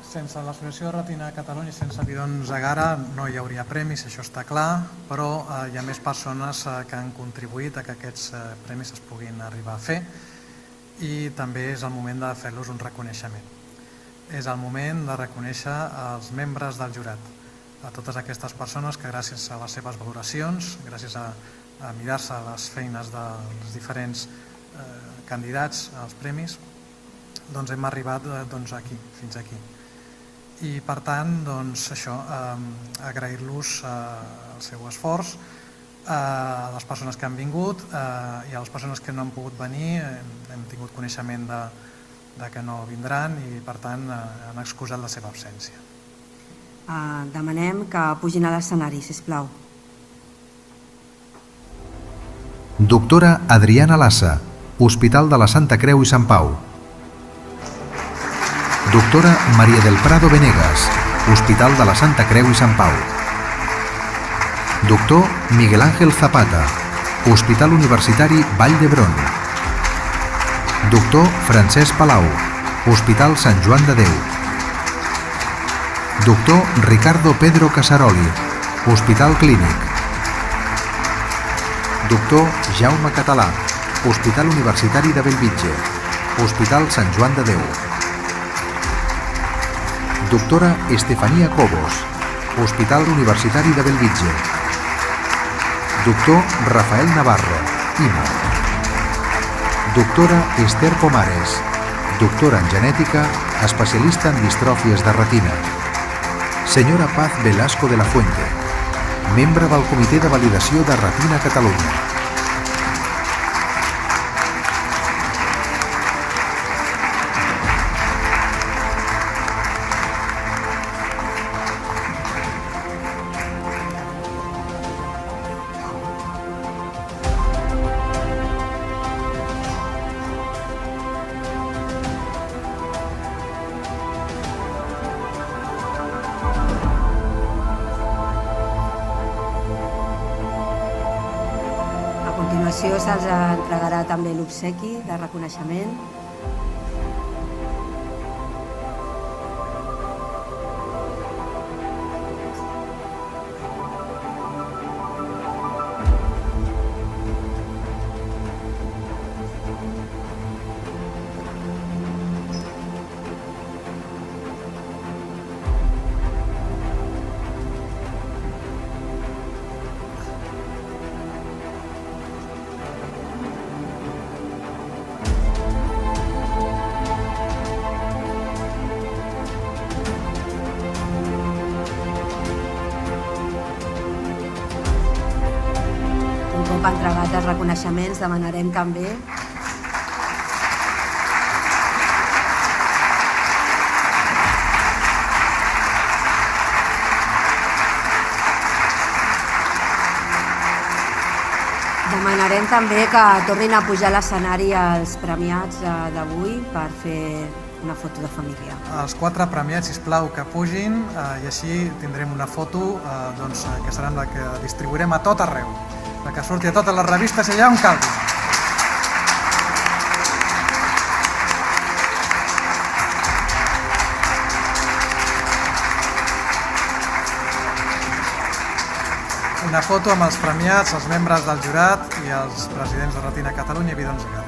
Sense l'Associació de Retina de Catalunya i sense Bidons Agara no hi hauria premis, això està clar, però hi ha més persones que han contribuït a que aquests premis es puguin arribar a fer i també és el moment de fer-los un reconeixement. És el moment de reconèixer els membres del jurat, a totes aquestes persones que gràcies a les seves valoracions, gràcies a mirar-se les feines dels diferents candidats als premis, doncs hem arribat aquí, fins aquí. I per tant, això, agrair-los el seu esforç a les persones que han vingut i a les persones que no han pogut venir. Hem tingut coneixement de que no vindran i per tant han excusat la seva absència. Demanem que pugin a l'escenari, sisplau. Doctora Adriana Lassa, Hospital de la Santa Creu i Sant Pau. Doctora María del Prado Venegas, Hospital de la Santa Creu i Sant Pau. Doctor Miguel Ángel Zapata, Hospital Universitari Vall d'Hebron. Doctor Francesc Palau, Hospital Sant Joan de Déu. Doctor Ricardo Pedro Casaroli, Hospital Clínic. Doctor Jaume Català, Hospital Universitari de Bellvitge, Hospital Sant Joan de Déu. Doctora Estefanía Cobos, Hospital Universitari de Bellvitge. Doctor Rafael Navarro, IMO. Doctora Esther Pomares, doctora en genètica, especialista en distròfies de retina. Senyora Paz Velasco de la Fuente, membre del Comitè de Validació de Retina Catalunya. A continuació se'ls entregarà també l'obsequi de reconeixement. Un cop entregat els reconeixements, demanarem també que tornin a pujar a l'escenari els premiats d'avui per fer una foto de família. Els 4 premiats, sisplau, que pugin i així tindrem una foto que serà la que distribuirem a tot arreu, la que surti a totes les revistes i allà on calgui. Una foto amb els premiats, els membres del jurat i els presidents de Retina Catalunya i Bidons Agara.